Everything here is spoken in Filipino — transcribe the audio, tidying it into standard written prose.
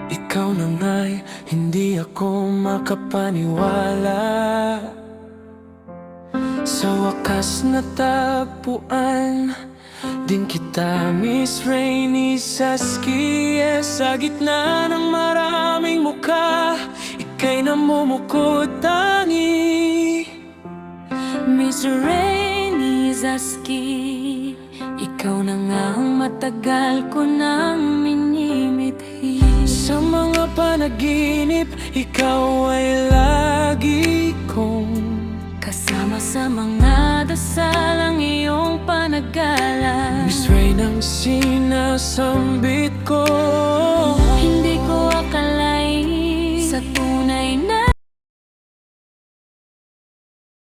Ikaw na nga'y hindi ako makapaniwala. Sa wakas natagpuan din kita, Miss Rainy Saskia. Sa gitna ng maraming mukha, ika'y namumukod tangi. Miss Rainy Saskia, ikaw na nga ang matagal ko nang minimithi. Sa mga panaginip, ikaw ay lagi kong kasama sa mga dasal ang iyong panagalan. Miss Rain ang sinasambit ko. Hindi ko akalain sa